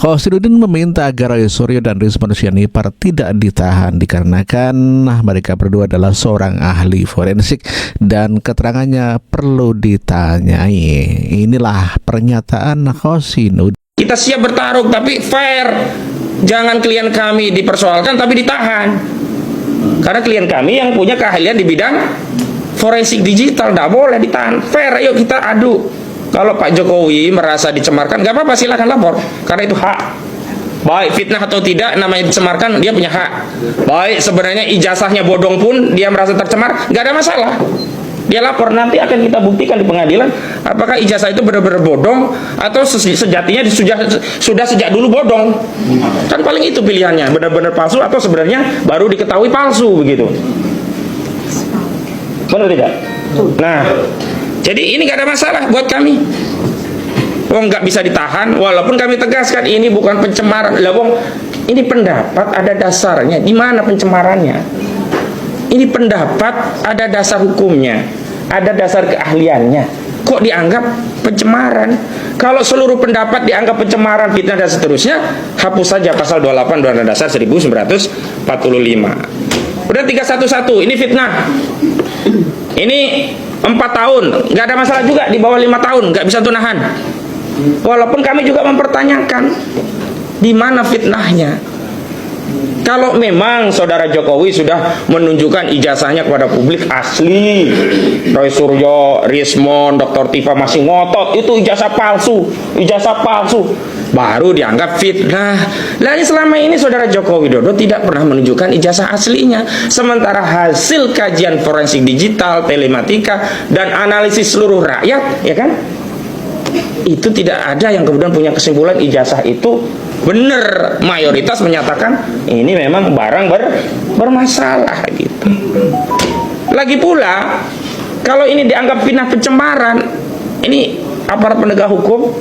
Khosinuddin meminta agar Roy Suryo dan Risma Nusyani tidak ditahan dikarenakan mereka berdua adalah seorang ahli forensik dan keterangannya perlu ditanyai. Inilah pernyataan Khosinuddin. Kita siap bertarung tapi fair. Jangan klien kami dipersoalkan tapi ditahan. Karena klien kami yang punya keahlian di bidang forensik digital, tidak boleh ditahan. Fair, ayo kita adu. Kalau Pak Jokowi merasa dicemarkan, nggak apa-apa, silakan lapor. Karena itu hak. Baik fitnah atau tidak, namanya dicemarkan, dia punya hak. Baik sebenarnya ijazahnya bodong pun, dia merasa tercemar, nggak ada masalah. Dia lapor, nanti akan kita buktikan di pengadilan apakah ijazah itu benar-benar bodong atau sejatinya sudah sejak dulu bodong. Kan paling itu pilihannya, benar-benar palsu atau sebenarnya baru diketahui palsu begitu. Benar tidak? Nah, jadi ini nggak ada masalah buat kami. Wong nggak bisa ditahan, walaupun kami tegaskan ini bukan pencemaran. Lah wong, ini pendapat ada dasarnya. Di mana pencemarannya? Ini pendapat ada dasar hukumnya, ada dasar keahliannya. Kok dianggap pencemaran? Kalau seluruh pendapat dianggap pencemaran, fitnah dan seterusnya, hapus saja pasal 28 Undang-Undang Dasar 1945. Udah 311, ini fitnah. Ini 4 tahun, nggak ada masalah juga. Di bawah 5 tahun nggak bisa tunahan. Walaupun kami juga mempertanyakan di mana fitnahnya. Kalau memang saudara Jokowi sudah menunjukkan ijazahnya kepada publik asli, Roy Suryo, Rismon, Dr. Tifa masih ngotot itu ijazah palsu, baru dianggap fitnah. Lalu selama ini saudara Joko Widodo tidak pernah menunjukkan ijazah aslinya, sementara hasil kajian forensik digital, telematika, dan analisis seluruh rakyat, ya kan? Itu tidak ada yang kemudian punya kesimpulan ijazah itu benar. Mayoritas menyatakan ini memang barang bermasalah gitu. Lagi pula kalau ini dianggap fitnah pencemaran, ini aparat penegak hukum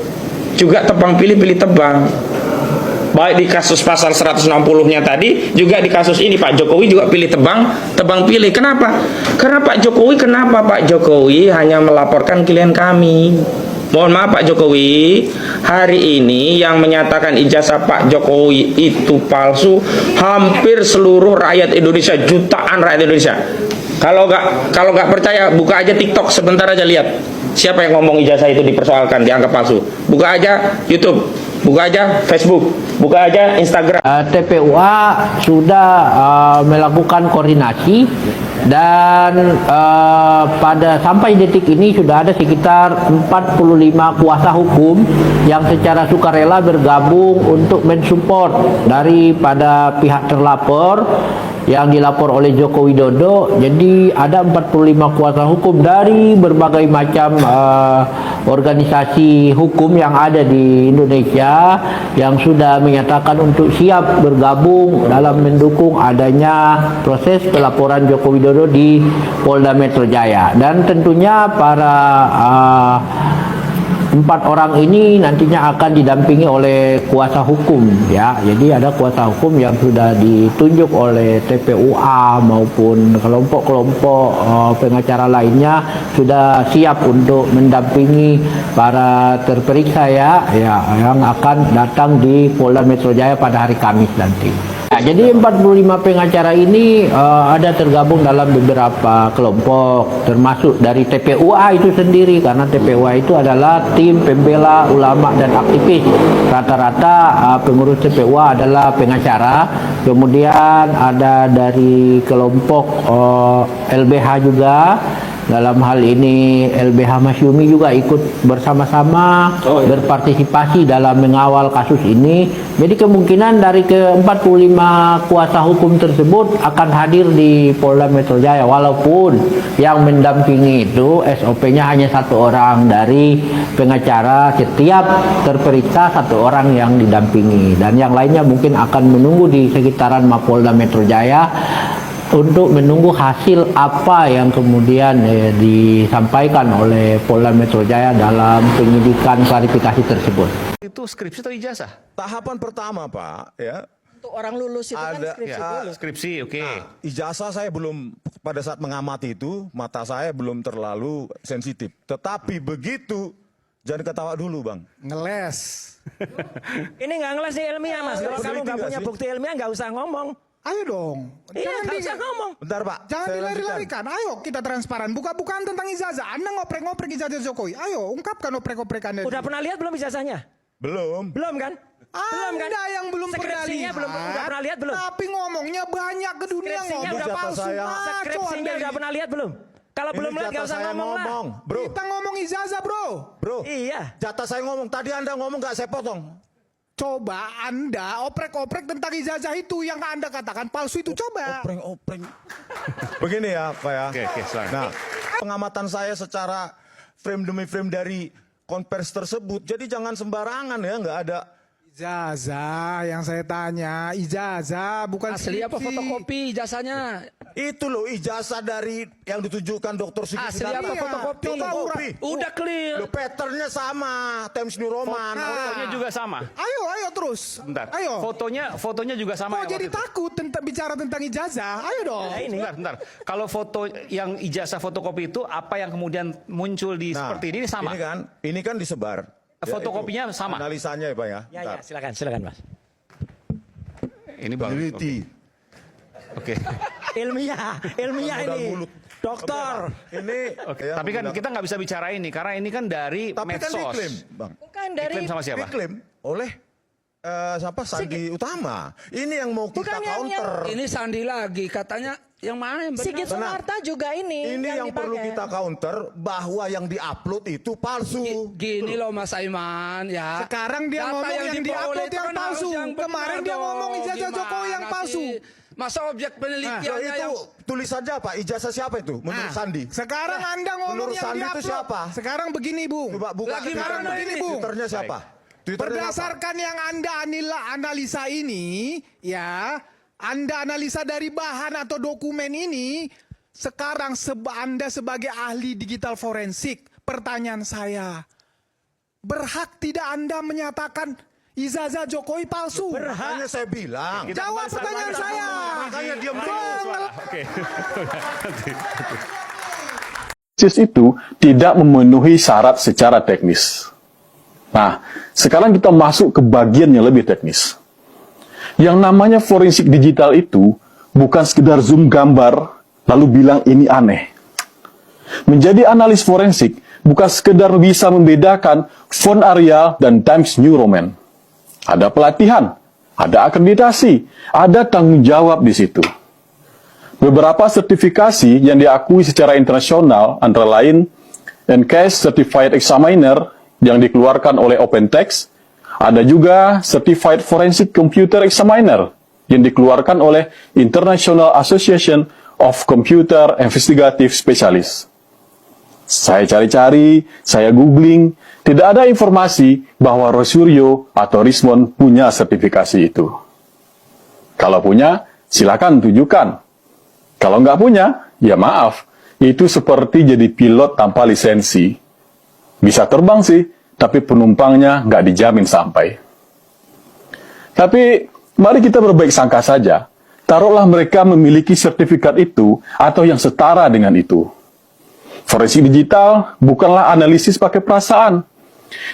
juga tebang pilih tebang. Baik di kasus pasal 160-nya tadi, juga di kasus ini Pak Jokowi juga pilih tebang pilih. Kenapa? Karena Pak Jokowi hanya melaporkan klien kami. Mohon maaf Pak Jokowi, hari ini yang menyatakan ijazah Pak Jokowi itu palsu hampir seluruh rakyat Indonesia, jutaan rakyat Indonesia. Kalau nggak percaya, buka aja TikTok sebentar aja, lihat siapa yang ngomong ijazah itu dipersoalkan, dianggap palsu. Buka aja YouTube, buka aja Facebook, buka aja Instagram. TPUA sudah melakukan koordinasi dan pada sampai detik ini sudah ada sekitar 45 kuasa hukum yang secara sukarela bergabung untuk mensupport daripada pihak terlapor yang dilapor oleh Joko Widodo. Jadi ada 45 kuasa hukum dari berbagai macam organisasi hukum yang ada di Indonesia yang sudah menyatakan untuk siap bergabung dalam mendukung adanya proses pelaporan Joko Widodo di Polda Metro Jaya. Dan tentunya para 4 orang ini nantinya akan didampingi oleh kuasa hukum, ya. Jadi ada kuasa hukum yang sudah ditunjuk oleh TPUA maupun kelompok-kelompok pengacara lainnya sudah siap untuk mendampingi para terperiksa ya yang akan datang di Polda Metro Jaya pada hari Kamis nanti. Jadi 45 pengacara ini ada tergabung dalam beberapa kelompok, termasuk dari TPUA itu sendiri, karena TPUA itu adalah tim pembela ulama dan aktivis. Rata-rata pengurus TPUA adalah pengacara. Kemudian ada dari kelompok LBH juga. Dalam hal ini LBH Masyumi juga ikut bersama-sama berpartisipasi dalam mengawal kasus ini. Jadi kemungkinan dari ke-45 kuasa hukum tersebut akan hadir di Polda Metro Jaya, walaupun yang mendampingi itu SOP-nya hanya 1 orang dari pengacara, setiap terperiksa 1 orang yang didampingi, dan yang lainnya mungkin akan menunggu di sekitaran Mapolda Metro Jaya untuk menunggu hasil apa yang kemudian disampaikan oleh Polda Metro Jaya dalam penyidikan klarifikasi tersebut. Itu skripsi atau ijazah? Tahapan pertama, Pak, ya. Untuk orang lulus itu kan skripsi dulu. Skripsi, oke. Nah, ijazah saya belum, pada saat mengamati itu, mata saya belum terlalu sensitif. Tetapi begitu Jangan ketawa dulu, Bang. Ngeles. Ini nggak ngeles nih ilmiah, Mas. Kalau kamu Peneliti nggak nggak punya sih? bukti ilmiah, nggak usah ngomong. Ayo dong. Iya, nggak usah ngomong. Bentar, Pak. Jangan Saya lanjutkan. dilari-larikan. Ayo kita transparan. Buka-bukaan tentang ijazah. Anda ngoprek-ngoprek ijazah Jokowi. Ayo ungkapkan oprek-oprek Anda. Udah pernah lihat belum ijazahnya? Belum. Belum kan? Belum kan? Anda yang belum pernah Skripsinya lihat. belum udah pernah lihat belum? Tapi ngomongnya banyak ke dunia Skripsinya ngomong udah palsu. saya. Ngaco Skripsinya Anda udah ini. pernah lihat belum? Kalau Ini belum lihat nggak jatah usah saya ngomong lah. ngomong, bro. Kita ngomong ijazah, bro. Bro. Iya. Jatah saya ngomong. Tadi Anda ngomong nggak saya potong. Coba Anda oprek-oprek tentang ijazah itu yang Anda katakan palsu itu. Coba. Opreng. Begini ya, Pak ya. Oke, silakan. Nah, pengamatan saya secara frame demi frame dari konvers tersebut. Jadi jangan sembarangan ya, nggak ada. Ijazah yang saya tanya. Ijazah bukan Asli apa skripsi. fotokopi ijazahnya? Itu loh ijazah dari yang ditujukan Dr. Sigi Asli Sidarta. apa fotokopi? Fotokopi. Udah clear. Loh, patternnya sama, Times New Roman. Fotonya juga sama. Ayo terus. Bentar. Ayo. Fotonya juga sama. Kok yang jadi waktu itu? takut bicara tentang ijazah? Ayo dong. Bentar. Kalau foto yang ijazah fotokopi itu apa yang kemudian muncul di Nah, seperti ini sama? Ini kan disebar. Fotokopinya itu sama? Analisanya ya, Pak ya. Ya, Bentar. silakan Mas. Ini Bang. Peneliti. Oke. Ilmiah Modal ini. mulut. Dokter. Ini Oke. ya, Tapi kan menggunakan- kita nggak bisa bicara ini karena ini kan dari Tapi kan medsos. diklaim, Bang. Bukan dari Diklaim sama siapa? Diklaim oleh siapa? Sandi Utama. Ini yang mau kita Bukan yang- counter. Ini Sandi lagi katanya yang mana yang benar? Sigit Sunarta juga ini. Ini yang perlu dipakai. kita counter bahwa yang diupload itu palsu. Gini loh Mas Aiman ya. Sekarang dia Data ngomong yang diperoleh diupload itu yang kan harus palsu. yang benar Kemarin dia dong. ngomong ijazah Gimana Jokowi yang palsu. sih? Masa objek Nah, penelitiannya itu yang tulis saja Pak, ijazah siapa itu menurut Nah, Sandi? sekarang Anda ngomong Menurut yang Sandi itu diupload. siapa? Sekarang begini, Bung. Coba buka Lagi Twitter. mana ini, ini? Bung? Twitternya siapa? Twitternya siapa? Berdasarkan yang Anda analisa ini, ya, Anda analisa dari bahan atau dokumen ini, sekarang Anda sebagai ahli digital forensik, pertanyaan saya, berhak tidak Anda menyatakan ijazah Jokowi palsu? Makanya saya bilang. Jawab pertanyaan saya. Makanya diam dulu. Itu tidak memenuhi syarat secara teknis. Nah, sekarang kita masuk ke bagian yang lebih teknis. Yang namanya forensik digital itu bukan sekedar zoom gambar lalu bilang ini aneh. Menjadi analis forensik bukan sekedar bisa membedakan font Arial dan Times New Roman. Ada pelatihan, ada akreditasi, ada tanggung jawab di situ. Beberapa sertifikasi yang diakui secara internasional antara lain NCAS Certified Examiner yang dikeluarkan oleh OpenText, ada juga Certified Forensic Computer Examiner yang dikeluarkan oleh International Association of Computer Investigative Specialists. Saya cari-cari, saya googling, tidak ada informasi bahwa Roy Suryo atau Rismond punya sertifikasi itu. Kalau punya, silakan tunjukkan. Kalau nggak punya, ya maaf, itu seperti jadi pilot tanpa lisensi. Bisa terbang sih, tapi penumpangnya nggak dijamin sampai. Tapi, mari kita berbaik sangka saja. Taruhlah mereka memiliki sertifikat itu atau yang setara dengan itu. Forensik digital bukanlah analisis pakai perasaan.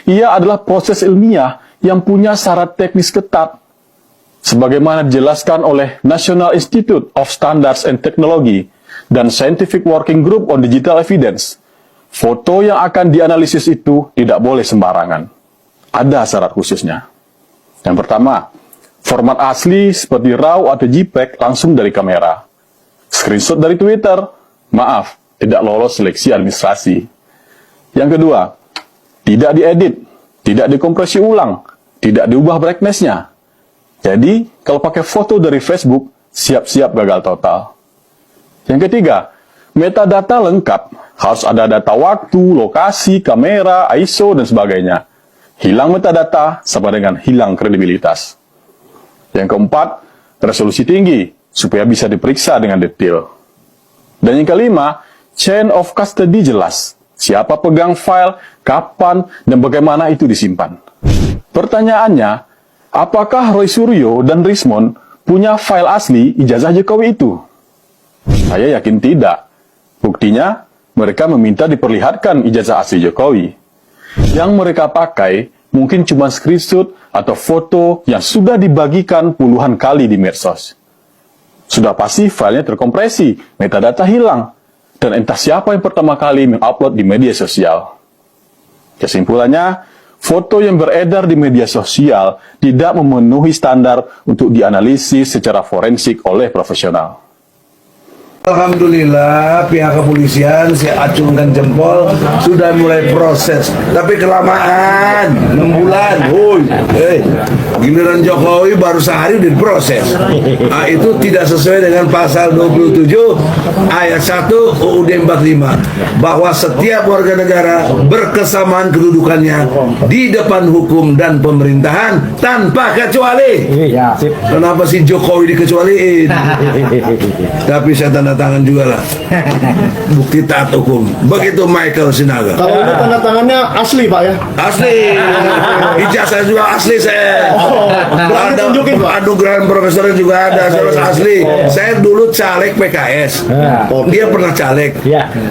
Ia adalah proses ilmiah yang punya syarat teknis ketat. Sebagaimana dijelaskan oleh National Institute of Standards and Technology dan Scientific Working Group on Digital Evidence, foto yang akan dianalisis itu tidak boleh sembarangan. Ada syarat khususnya. Yang pertama, format asli seperti RAW atau JPEG langsung dari kamera. Screenshot dari Twitter, maaf, tidak lolos seleksi administrasi. Yang kedua, tidak diedit, tidak dikompresi ulang, tidak diubah brightness-nya. Jadi, kalau pakai foto dari Facebook, siap-siap gagal total. Yang ketiga, metadata lengkap. Harus ada data waktu, lokasi, kamera, ISO, dan sebagainya. Hilang metadata sama dengan hilang kredibilitas. Yang keempat, resolusi tinggi, supaya bisa diperiksa dengan detail. Dan yang kelima, chain of custody jelas. Siapa pegang file, kapan, dan bagaimana itu disimpan. Pertanyaannya, apakah Roy Suryo dan Rismond punya file asli ijazah Jokowi itu? Saya yakin tidak. Buktinya, mereka meminta diperlihatkan ijazah asli Jokowi. Yang mereka pakai mungkin cuma screenshot atau foto yang sudah dibagikan puluhan kali di medsos. Sudah pasti filenya terkompresi, metadata hilang, dan entah siapa yang pertama kali mengupload di media sosial. Kesimpulannya, foto yang beredar di media sosial tidak memenuhi standar untuk dianalisis secara forensik oleh profesional. Alhamdulillah pihak kepolisian saya acungkan jempol sudah mulai proses, tapi kelamaan 6 bulan. Giliran Jokowi baru sehari udah diproses. Nah, itu tidak sesuai dengan pasal 27 ayat 1 UUD 45 bahwa setiap warga negara berkesamaan kedudukannya di depan hukum dan pemerintahan tanpa kecuali. Kenapa si Jokowi dikecualiin? Tapi saya tanda tangan juga lah. Bukti taat hukum. Begitu Michael Sinaga. Kalau ini tanda tangannya asli Pak ya? Asli. Ijazah juga asli saya. Ada anugerah profesor juga ada. Asli. Saya dulu caleg PKS. Dia pernah caleg.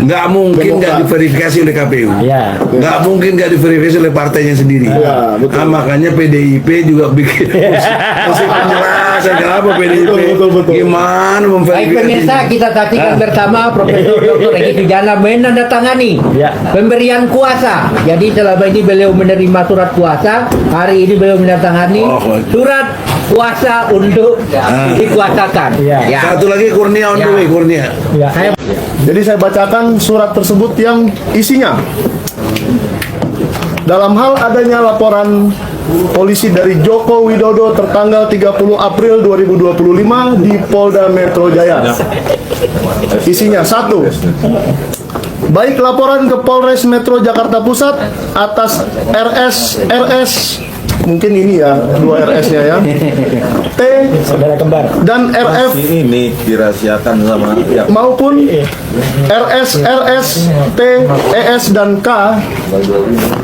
Nggak mungkin nggak diverifikasi oleh KPU. Nggak mungkin nggak diverifikasi oleh partainya sendiri. Nah, makanya PDIP juga bikin mesti penjelasan kenapa PDIP gimana memverifikasi. Pemirsa, kita saksikan bersama Profesor Dr. Egi Sujana menandatangani pemberian kuasa. Jadi selama ini beliau menerima surat kuasa, hari ini beliau menandatangani surat kuasa untuk dikuasakan. Satu lagi Kurnia on the way, Kurnia. Jadi saya bacakan surat tersebut yang isinya. Dalam hal adanya laporan polisi dari Joko Widodo tertanggal 30 April 2025 di Polda Metro Jaya. Isinya 1. Baik laporan ke Polres Metro Jakarta Pusat atas RS mungkin ini ya, 2 RS-nya ya. T dan RF ini dirahasiakan sama maupun RS, T, ES dan K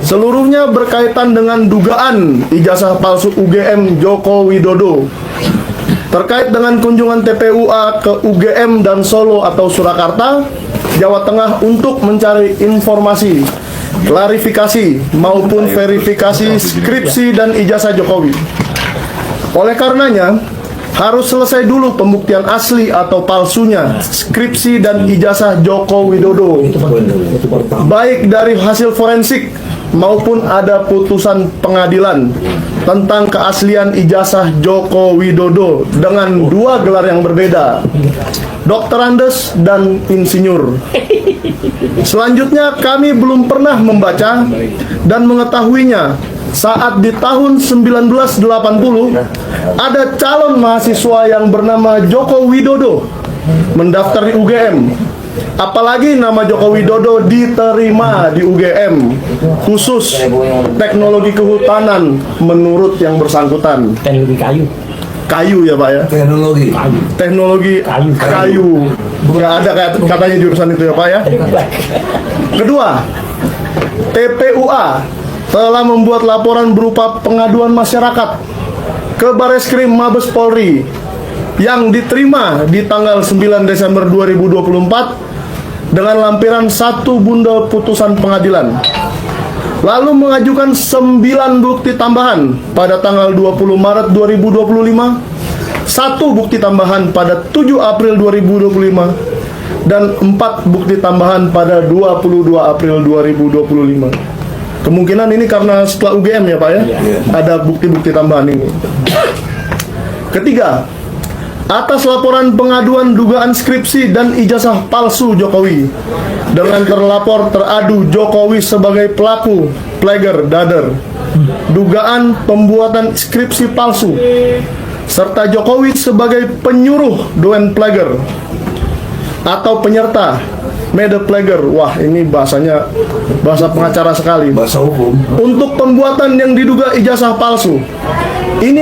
seluruhnya berkaitan dengan dugaan ijazah palsu UGM Joko Widodo terkait dengan kunjungan TPUA ke UGM dan Solo atau Surakarta, Jawa Tengah untuk mencari informasi, klarifikasi maupun verifikasi skripsi dan ijazah Jokowi. Oleh karenanya, harus selesai dulu pembuktian asli atau palsunya skripsi dan ijazah Joko Widodo, baik dari hasil forensik maupun ada putusan pengadilan tentang keaslian ijazah Joko Widodo dengan 2 gelar yang berbeda, Dokterandes dan Insinyur. Selanjutnya, kami belum pernah membaca dan mengetahuinya saat di tahun 1980 ada calon mahasiswa yang bernama Joko Widodo mendaftar di UGM. Apalagi nama Joko Widodo diterima di UGM khusus teknologi kehutanan menurut yang bersangkutan. Teknologi kayu ya Pak ya? Teknologi kayu. Nggak ada katanya jurusan itu ya Pak ya? Kedua, TPUA telah membuat laporan berupa pengaduan masyarakat ke Bareskrim Mabes Polri yang diterima di tanggal 9 Desember 2024 dengan lampiran 1 bundel putusan pengadilan. Lalu mengajukan 9 bukti tambahan pada tanggal 20 Maret 2025, 1 bukti tambahan pada 7 April 2025, dan 4 bukti tambahan pada 22 April 2025. Kemungkinan ini karena setelah UGM ya Pak ya? Ada bukti-bukti tambahan ini. Ketiga, atas laporan pengaduan dugaan skripsi dan ijazah palsu Jokowi dengan terlapor teradu Jokowi sebagai pelaku plagiar dader, dugaan pembuatan skripsi palsu, serta Jokowi sebagai penyuruh doen plagiar atau penyerta mede plagiar. Wah, ini bahasanya bahasa pengacara sekali. Bahasa hukum. Untuk pembuatan yang diduga ijazah palsu. Ini